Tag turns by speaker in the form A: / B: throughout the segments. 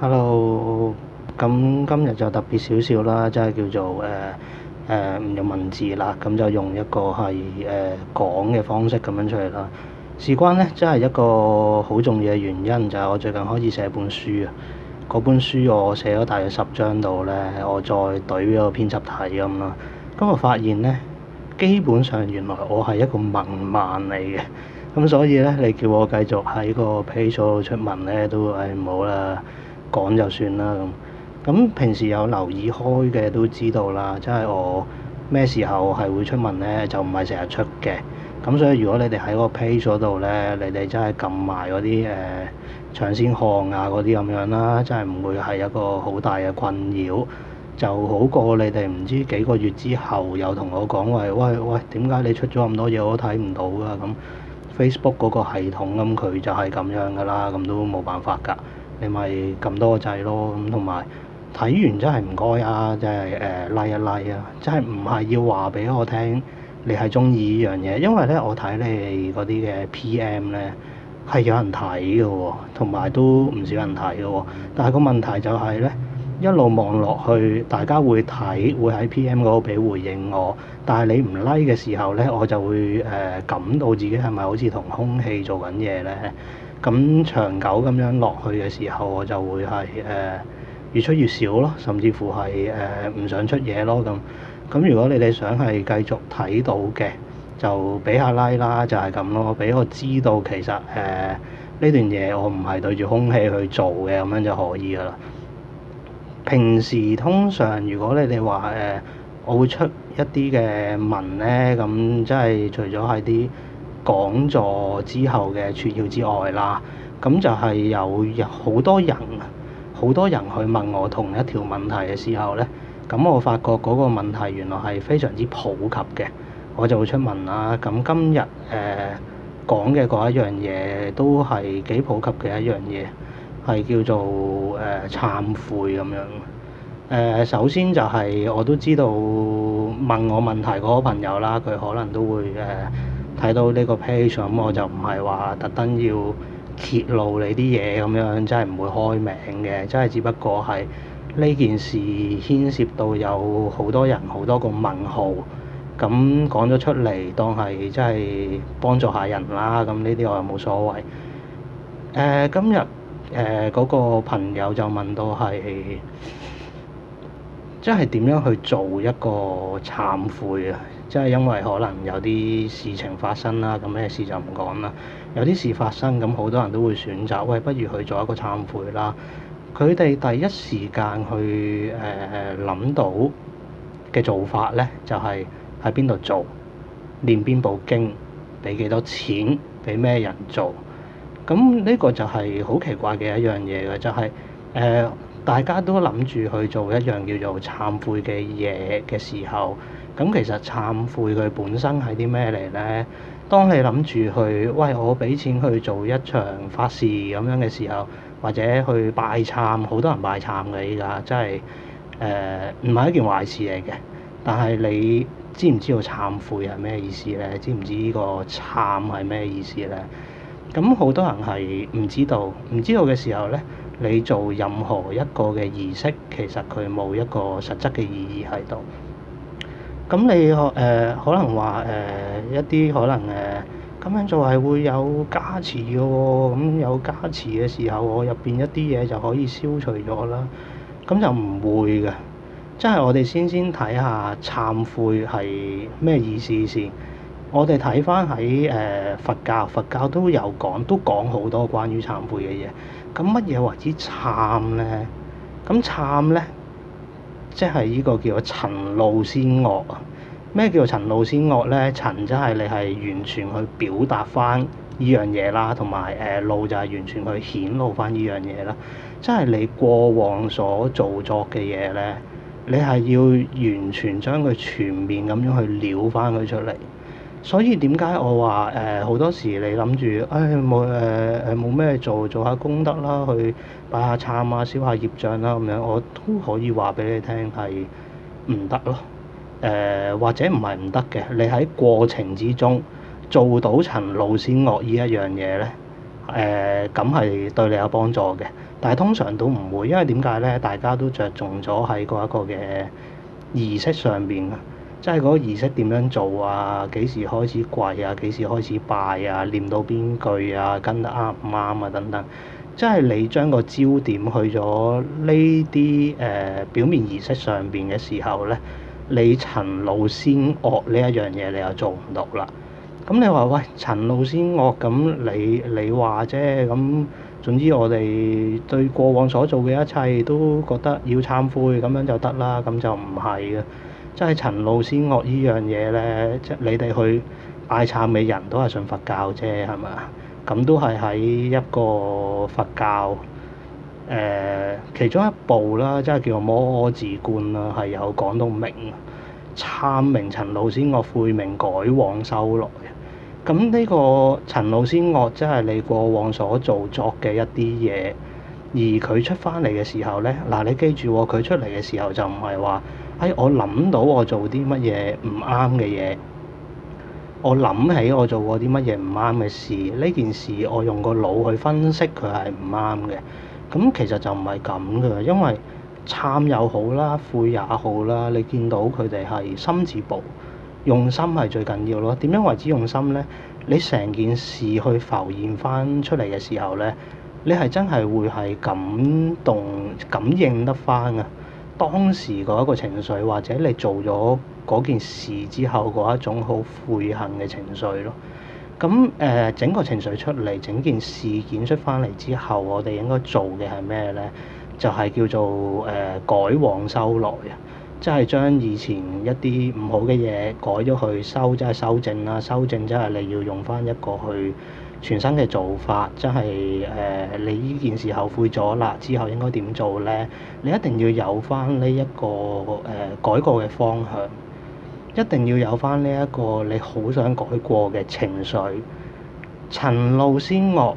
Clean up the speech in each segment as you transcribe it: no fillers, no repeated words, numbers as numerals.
A: Hello，咁今日就特別少少啦，即係叫做唔用文字啦，咁就用一個係講嘅方式咁樣出嚟啦。事關呢，真係一個好重要嘅原因，就係我最近開始寫本書啊。嗰本書我寫咗大約10章度呢，我再懟俾個編輯睇咁啦。咁我發現呢，基本上原來我係一個文盲嚟嘅。咁所以呢，你叫我繼續喺個 page 度出文呢，都唔好啦。講就算啦咁。咁平時有留意開嘅都知道啦，即係我咩時候係會出文呢？就唔係成日出嘅。咁所以如果你哋喺個 page 嗰度呢，你哋真係撳埋嗰啲搶先看啊嗰啲咁樣啦，真係唔會係一個好大嘅困擾，就好過你哋唔知幾個月之後又同我講喂喂喂，點解你出咗咁多嘢我都睇唔到㗎？咁 Facebook 嗰個系統咁佢就係咁樣㗎啦，咁都冇辦法㗎。你咪撳多個掣咯，咁同埋睇完真係唔該啊，即係like 一 like 啊，真係唔係要話俾我聽你係中意呢樣嘢，因為咧我睇你哋嗰啲嘅 PM 咧係有人睇嘅喎，同埋都唔少人睇嘅喎，但係個問題就係咧一路望落去，大家會睇會喺 PM 嗰度俾回應我，但係你唔 like 嘅時候咧，我就會感到自己係咪好似同空氣做緊嘢咧？咁長久咁樣落去嘅時候，我就會係越出越少咯，甚至乎係唔想出嘢咯咁。咁如果你哋想係繼續睇到嘅，就俾下 like 啦，就係咁咯，俾我知道其實呢段嘢我唔係對住空氣去做嘅，咁樣就可以噶啦。平時通常如果你哋話我會出一啲嘅文咧，咁即係除咗係啲講座之後嘅撮要之外啦，咁就係有好多人去問我同一條問題嘅時候咧，咁我發覺嗰個問題原來係非常之普及嘅，我就會出文啦。咁今日講嘅嗰一樣嘢都係幾普及嘅一樣嘢，係叫做懺悔咁樣。首先就係我都知道問我問題嗰個朋友啦，佢可能都會睇到呢個 page，咁我就唔係話特登要揭露你啲嘢咁樣，真係唔會開名嘅，真係只不過係呢件事牽涉到有好多人好多個問號，咁講咗出嚟當係真係幫助下人啦，咁呢啲我又冇所謂。今日嗰個朋友就問到係，即係點樣去做一個懺悔啊？即係因為可能有啲事情發生啦，咁咩事就唔講啦。有啲事發生，咁好多人都會選擇，喂，不如去做一個懺悔啦。佢哋第一時間去諗到嘅做法咧，就係喺邊度做，念邊部經，俾幾多錢，俾咩人做。咁呢個就係好奇怪嘅一樣嘢嘅，就係大家都諗住去做一樣叫做懺悔嘅嘢嘅時候，咁其實懺悔佢本身係啲咩嚟咧？當你諗住去，喂，我俾錢去做一場法事咁樣嘅時候，或者去拜懺，好多人拜懺嘅依家，真係唔係一件壞事嚟嘅。但係你知唔知道懺悔係咩意思咧？知唔知呢個懺係咩意思咧？咁好多人係唔知道，唔知道嘅時候咧，你做任何一個嘅儀式，其實佢冇一個實質嘅意義喺度。咁你可能話一啲可能咁樣做係會有加持嘅喎，咁有加持嘅時候，我入邊一啲嘢就可以消除咗啦。咁就唔會嘅，即係我哋先睇下懺悔係咩意思先。我哋睇翻喺佛教都有講，都講好多關於懺悔嘅嘢。咁乜嘢為之懺咧？咁懺咧，即係呢個叫做陳露先惡啊！咩叫做陳露先惡咧？陳即係你係完全去表達翻呢樣嘢啦，同埋露就係完全去顯露翻呢樣嘢啦。即係你過往所做作嘅嘢咧，你係要完全將佢全面咁樣去撩翻佢出嚟。所以點解我話好多時你諗住冇咩做下功德啦，去拜下懺啊，消下業障啦咁樣，我都可以話俾你聽係唔得咯。或者唔係唔得嘅，你喺過程之中做到陳露先惡呢一樣嘢咧，咁係對你有幫助嘅。但係通常都唔會，因為點解咧？大家都着重咗喺嗰一個嘅儀式上邊啊，即係嗰個儀式點樣做啊？幾時開始跪啊？幾時開始拜啊？念到邊句啊？跟得啱唔啱啊？等等，即係你將個焦點去咗呢啲表面儀式上邊嘅時候咧，你陳老先惡呢一樣嘢你又做唔到啦。咁你話喂，陳老先惡，咁你話啫，咁總之我哋對過往所做嘅一切都覺得要懺悔咁樣就得啦，咁就唔係嘅。即係陳老先惡呢樣嘢咧，即係你哋去拜懺嘅人都係信佛教啫，係咪啊？咁都係喺一個佛教其中一部啦，即係叫做《摩訶自觀》啦，係有講到明懺明陳老先惡，悔明改往修來。咁呢個陳老先惡，即係你過往所做作嘅一啲嘢，而佢出翻嚟嘅時候咧，嗱你記住喎，佢出嚟嘅時候就唔係話，我諗到我做啲乜嘢唔啱嘅嘢，我諗起我做過啲乜嘢唔啱嘅事，呢件事我用個腦去分析佢係唔啱嘅。咁其實就唔係咁嘅，因為懺又好啦，悔也好啦，你見到佢哋係心字部。用心係最緊要咯。點樣為之用心咧？你成件事去浮現翻出嚟嘅時候咧，你係真係會係感動、感應得翻啊！當時嗰一個情緒，或者你做咗嗰件事之後嗰一種好悔恨嘅情緒咯。咁整個情緒出嚟，整件事件出翻嚟之後，我哋應該做嘅係咩咧？就係叫做改往修來啊！即係將以前一啲唔好嘅嘢改咗去修，即係修正啦。修正即係你要用翻一個去全新嘅做法，即係你呢件事後悔咗啦，之後應該點做咧？你一定要有翻呢一個改過嘅方向，一定要有翻呢一個你好想改過嘅情緒。陳老先惡，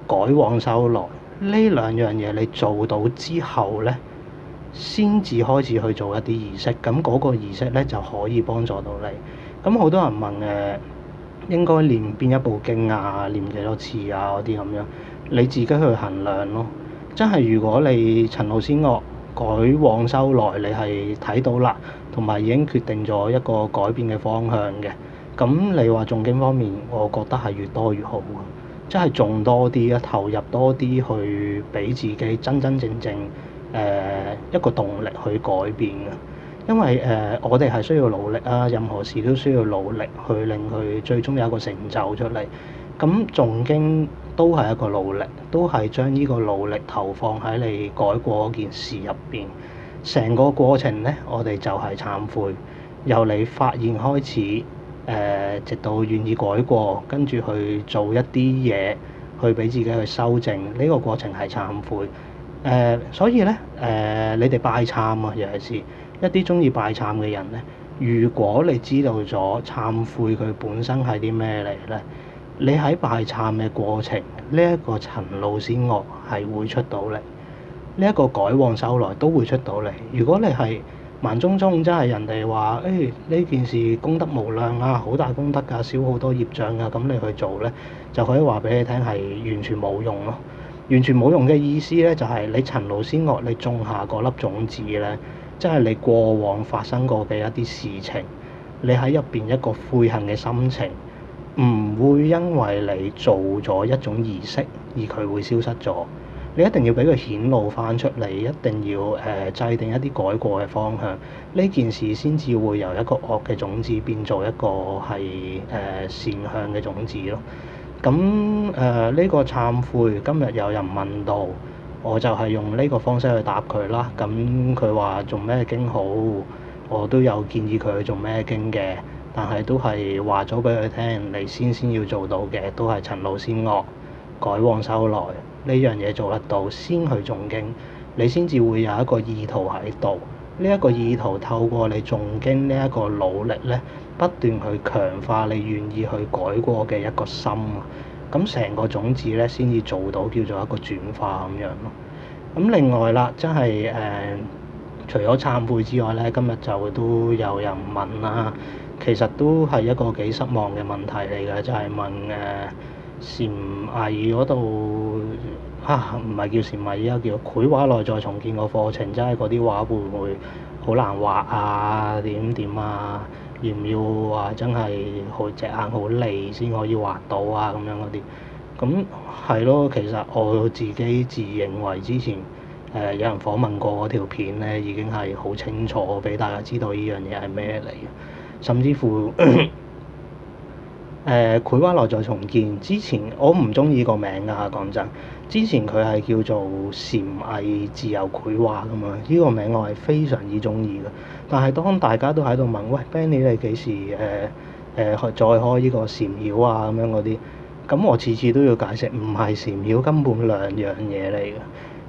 A: 改往修來，呢兩樣嘢你做到之後咧，先至開始去做一啲儀式，咁嗰個儀式咧就可以幫助到你。咁好多人問應該念邊一部經啊，念幾多次啊嗰啲咁樣，你自己去衡量咯。真係如果你陳老先惡，改往修來，你係睇到啦，同埋已經決定咗一個改變嘅方向嘅，咁你話誦經方面，我覺得係越多越好啊！即係誦多啲啊，投入多啲去俾自己真真正正一個動力去改變嘅。因為我哋係需要努力啊，任何事都需要努力去令佢最終有一個成就出嚟。咁誦經都係一個努力，都係將呢個努力投放喺你改過嗰件事入邊。成個過程咧，我哋就係懺悔，由你發現開始，直到願意改過，跟住去做一啲嘢，去俾自己去修正。呢個過程係懺悔。所以咧，你哋拜懺啊，尤其是一啲鍾意拜懺嘅人咧，如果你知道咗懺悔佢本身係啲咩嚟咧，你喺拜懺嘅過程，呢一個陳老先惡係會出到嚟，呢一個改往修來都會出到嚟。如果你係盲舂舂，真係人哋話呢件事功德無量啊，好大功德㗎，少好多業障㗎，咁你去做咧，就可以話俾你聽係完全冇用咯。完全冇用嘅意思咧，就係你陳老先惡，你種下嗰粒種子咧，即係你過往發生過嘅一啲事情，你喺入邊一個悔恨嘅心情，唔會因為你做咗一種儀式而佢會消失咗。你一定要俾佢顯露翻出嚟，一定要制定一啲改過嘅方向，呢件事先至會由一個惡嘅種子變做一個係善向嘅種子咯。咁呢個懺悔，今日有人問到，我就係用呢個方式去答佢啦。咁佢話做咩經好，我都有建議佢去做咩經嘅，但係都係話咗俾佢聽，你先要做到嘅都係陳老先惡，改往修來呢樣嘢做得到，先去誦經，你先至會有一個意圖喺度。呢一個意圖透過你誦經呢一個努力咧，不斷去強化你願意去改過嘅一個心啊，咁成個種子咧先至做到叫做一個轉化咁樣咯。咁另外啦，真係除咗懺悔之外咧，今日就都有人問啦，其實都係一個幾失望嘅問題嚟嘅，就係問禪藝嗰度唔係叫禪藝，而家叫繪畫內在重建個課程，真係嗰啲畫會唔會好難畫啊？點啊？要唔要話真係隻眼好利先可以畫到啊？咁樣嗰啲，咁係咯。其實我自己自認為之前有人訪問過嗰條片咧，已經係好清楚俾大家知道呢樣嘢係咩嚟嘅，甚至乎繪畫內在重建之前，我唔中意個名㗎，講真。之前佢係叫做禪藝自由繪畫㗎嘛，呢個名我係非常之中意嘅。但係當大家都喺度問，喂 Benny 你幾時再開呢個禪繞啊咁樣嗰啲，咁我次次都要解釋，唔係禪繞，根本兩樣嘢嚟嘅。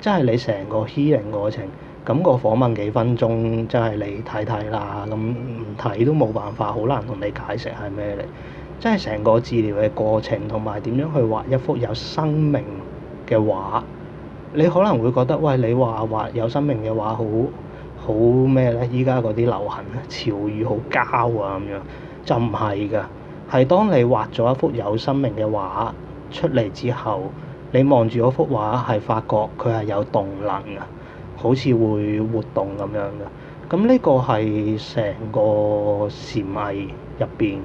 A: 即係你成個 healing 過程，咁個訪問幾分鐘，即係你睇睇啦，咁唔睇都冇辦法，好難同你解釋係咩嚟。即係成個治療嘅過程，同埋點樣去畫一幅有生命嘅畫，你可能會覺得，喂，你話畫有生命嘅畫好咩咧？依家嗰啲流行潮語好膠啊咁樣，就唔係㗎。係當你畫咗一幅有生命嘅畫出嚟之後，你望住嗰幅畫係發覺佢係有動能㗎，好似會活動咁樣㗎。咁呢個係成個禪藝入邊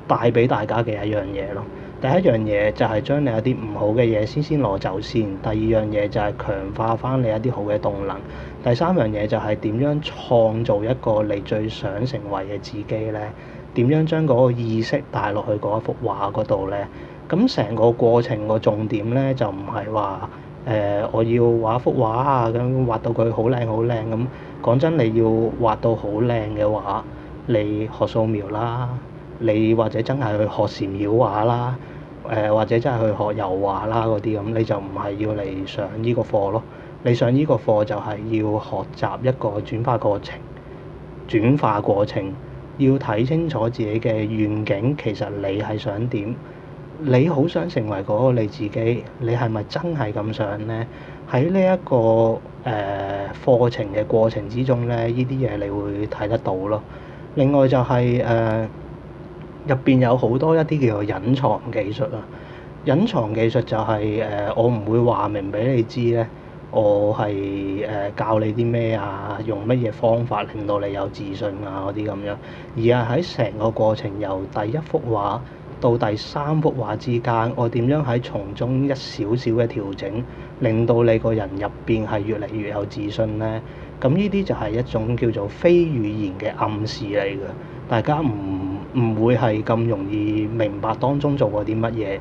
A: 帶俾大家嘅一樣嘢咯。第一樣嘢就係將你一啲唔好嘅嘢先攞走先。第二樣嘢就係強化翻你一啲好嘅動能。第三樣嘢就係點樣創造一個你最想成為嘅自己咧？點樣將嗰個意識帶落去嗰一幅畫嗰度咧？咁成個過程個重點咧就唔係話我要畫一幅畫啊，咁畫到佢好靚好靚咁。講真，你要畫到好靚嘅話，你學素描啦，你或者真係去學禪繞畫啦，或者真係去學油畫啦嗰啲咁，你就唔係要嚟上呢個課咯。你上呢個課就係要學習一個轉化過程，要睇清楚自己嘅願景，其實你係想點？你好想成為嗰個你自己，你係咪真係咁想呢？喺呢一個課程嘅過程之中咧，呢啲嘢你會睇得到咯。另外就係入邊有好多一啲叫做隱藏技術啊。隱藏技術就係我唔會話明俾你知咧，我係教你啲咩啊，用乜嘢方法令到你有自信啊嗰啲咁樣，而係喺成個過程由第一幅畫到第三幅畫之間，我點樣喺從中一少少嘅調整，令到你個人入邊係越嚟越有自信咧。咁呢啲就係一種叫做非語言嘅暗示嚟嘅，大家唔會係咁容易明白當中做過啲乜嘢。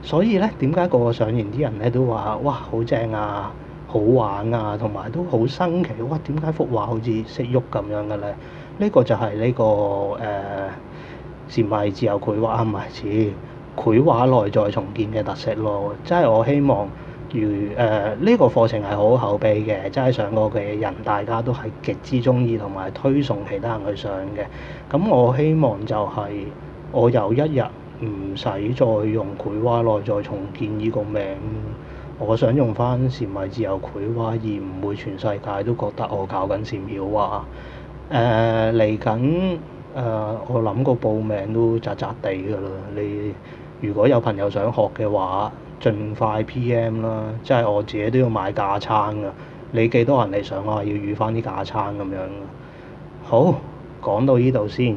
A: 所以咧，點解個個上完啲人咧都話哇好正啊，好玩啊，同埋都好新奇。哇，點解幅畫好似識喐咁樣嘅咧？呢個就係呢個禪藝自由繪畫，唔係似繪畫內在重建嘅特色咯。即係我希望呢個課程係好口碑嘅，即係上過嘅人大家都係極之中意同埋推崇其他人去上嘅。咁我希望就係我有一日唔使再用繪畫內在重建呢個名，我想用翻禪藝自由繪畫，而唔會全世界都覺得我教緊禪繞畫。嚟緊我諗個報名都扎扎地㗎啦。你如果有朋友想學嘅話，盡快 PM 啦。即係我自己都要買架撐㗎。你幾多人嚟上，我係要預翻啲架撐咁樣。好，講到呢度先。